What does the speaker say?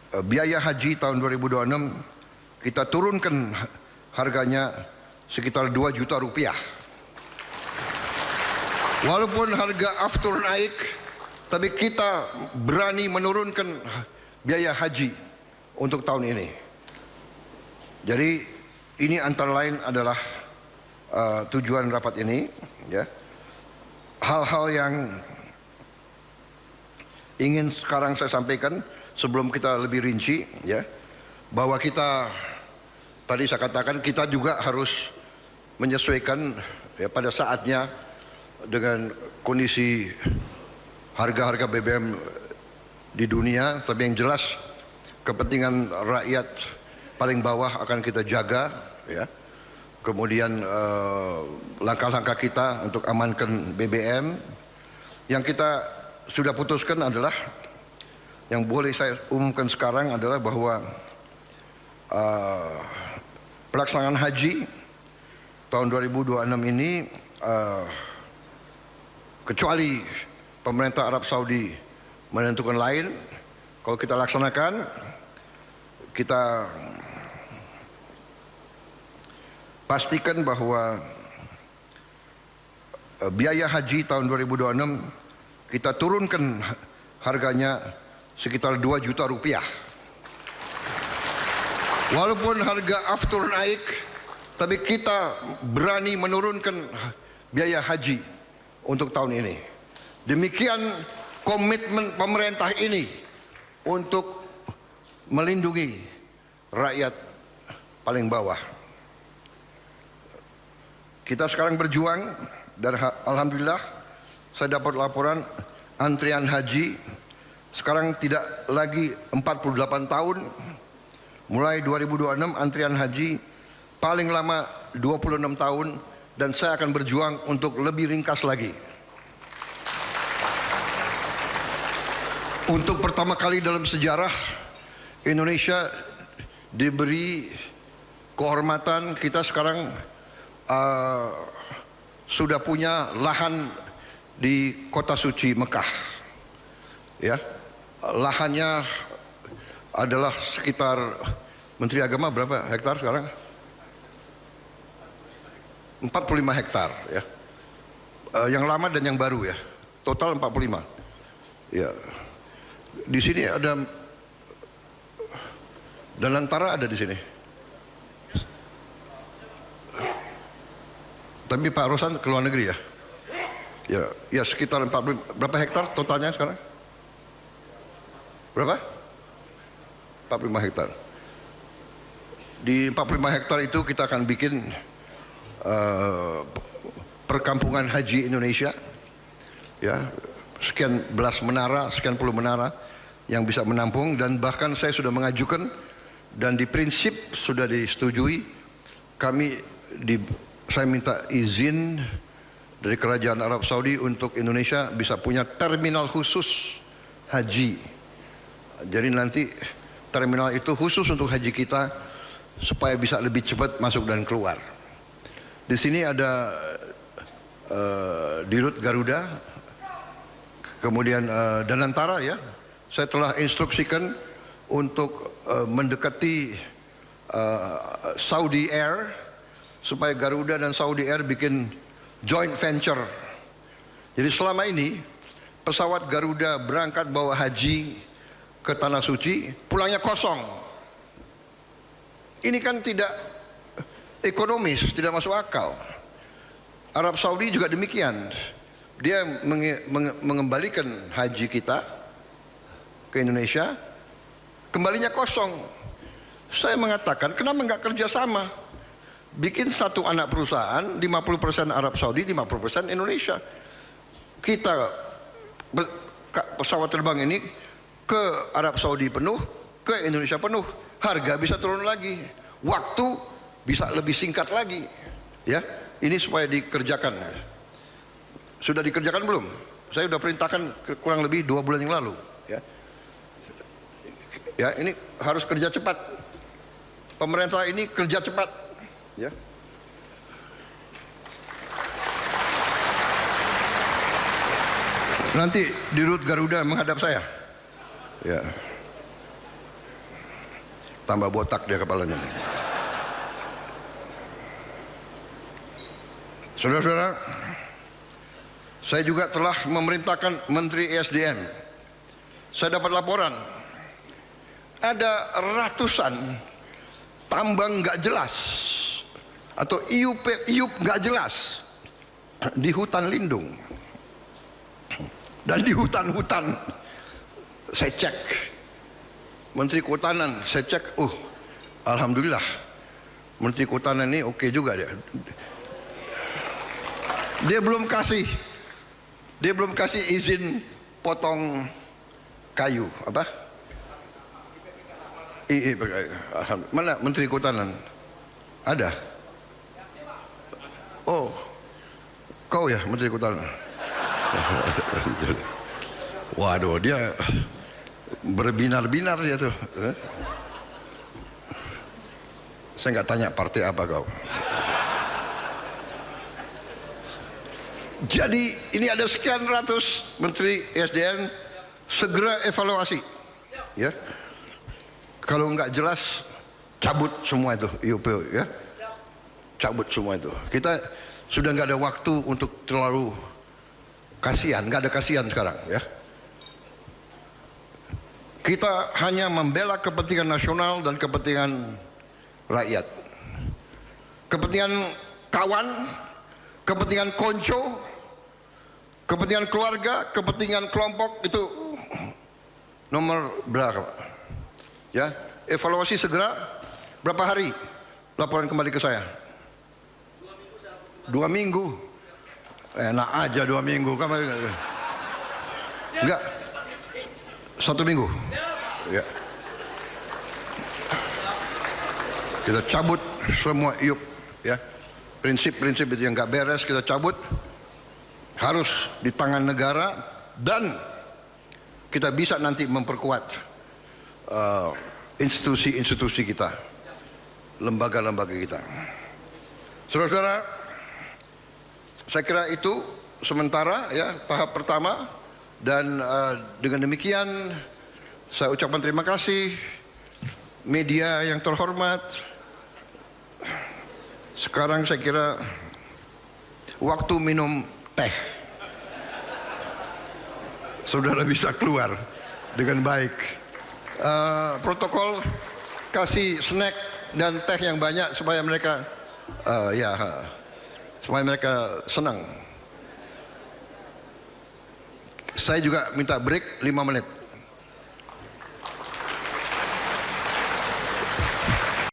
biaya haji tahun 2026 kita turunkan harganya sekitar 2 juta rupiah. Walaupun harga aftur naik, tapi kita berani menurunkan biaya haji untuk tahun ini. Jadi ini antara lain adalah tujuan rapat ini, ya. Hal-hal yang ingin sekarang saya sampaikan sebelum kita lebih rinci, ya, bahwa kita tadi saya katakan kita juga harus menyesuaikan, ya, pada saatnya dengan kondisi harga-harga BBM di dunia. Tapi yang jelas kepentingan rakyat paling bawah akan kita jaga, ya. Kemudian langkah-langkah kita untuk amankan BBM yang kita sudah putuskan adalah, yang boleh saya umumkan sekarang adalah bahwa pelaksanaan haji tahun 2026 ini, kecuali pemerintah Arab Saudi menentukan lain, kalau kita laksanakan, kita pastikan bahwa biaya haji tahun 2026 kita turunkan harganya sekitar 2 juta rupiah. Walaupun harga aftur naik, tapi kita berani menurunkan biaya haji untuk tahun ini. Demikian komitmen pemerintah ini untuk melindungi rakyat paling bawah. Kita sekarang berjuang dan alhamdulillah saya dapat laporan antrian haji sekarang tidak lagi 48 tahun. Mulai 2026 antrian haji paling lama 26 tahun, dan saya akan berjuang untuk lebih ringkas lagi. Untuk pertama kali dalam sejarah Indonesia diberi kehormatan, kita sekarang sudah punya lahan di kota suci Mekah, ya. Lahannya adalah sekitar, Menteri Agama berapa hektar sekarang? 45 hektar, ya. Yang lama dan yang baru, ya. Total 45. Ya. Di sini ada Danantara, ada di sini. Tapi Pak Rosan ke luar negeri, ya? Ya sekitar 40. Berapa hektar totalnya sekarang? Berapa? 45 hektar. Di 45 hektar itu kita akan bikin perkampungan haji Indonesia, ya. Sekian belas menara, sekian puluh menara yang bisa menampung, dan bahkan saya sudah mengajukan dan di prinsip sudah disetujui. Saya minta izin dari Kerajaan Arab Saudi untuk Indonesia bisa punya terminal khusus haji. Jadi nanti terminal itu khusus untuk haji kita supaya bisa lebih cepat masuk dan keluar. Di sini ada Dirut Garuda, kemudian Danantara, ya. Saya telah instruksikan untuk mendekati Saudi Air supaya Garuda dan Saudi Air bikin joint venture. Jadi selama ini pesawat Garuda berangkat bawa haji ke Tanah Suci, pulangnya kosong. Ini kan tidak ekonomis, tidak masuk akal. Arab Saudi juga demikian. Dia mengembalikan haji kita ke Indonesia, kembalinya kosong. Saya mengatakan, kenapa nggak kerjasama? Bikin satu anak perusahaan, 50% Arab Saudi, 50% Indonesia. Kita pesawat terbang ini ke Arab Saudi penuh, ke Indonesia penuh. Harga bisa turun lagi, waktu bisa lebih singkat lagi, ya. Ini supaya dikerjakan. Sudah dikerjakan belum? Saya sudah perintahkan kurang lebih 2 bulan yang lalu, ya. Ya, ini harus kerja cepat. Pemerintah ini kerja cepat, ya. Nanti Dirut Garuda menghadap saya, ya. tambah botak dia kepalanya. Saudara-saudara, saya juga telah memerintahkan Menteri ESDM. Saya dapat laporan ada ratusan tambang nggak jelas atau iup nggak jelas di hutan lindung dan di hutan-hutan. Saya cek Menteri Kehutanan, saya cek, alhamdulillah Menteri Kehutanan ini oke juga dia. Dia belum kasih izin potong kayu apa? Mana Menteri Kehutanan? Ada? Oh, kau ya Menteri Kehutanan? Waduh, dia berbinar-binar dia tuh. Saya nggak tanya partai apa kau. Jadi ini ada sekian ratus Menteri ESDM, segera evaluasi, ya. Kalau nggak jelas, cabut semua itu IUP, ya. Cabut semua itu. Kita sudah nggak ada waktu untuk terlalu kasihan, nggak ada kasihan sekarang, ya. Kita hanya membela kepentingan nasional dan kepentingan rakyat, kepentingan kawan, kepentingan konco, kepentingan keluarga, kepentingan kelompok, itu nomor berapa? Ya, evaluasi segera. Berapa hari? Laporan kembali ke saya. 2 minggu. Enak aja 2 minggu. Enggak. 1 minggu. Ya. Kita cabut semua IUP, ya. Prinsip-prinsip itu yang nggak beres kita cabut, harus di tangan negara, dan kita bisa nanti memperkuat institusi-institusi kita, lembaga-lembaga kita. Saudara-saudara, saya kira itu sementara, ya, tahap pertama, dan dengan demikian saya ucapkan terima kasih media yang terhormat. Sekarang saya kira waktu minum teh. Saudara bisa keluar dengan baik. Protokol kasih snack dan teh yang banyak supaya mereka supaya mereka senang. Saya juga minta break 5 menit.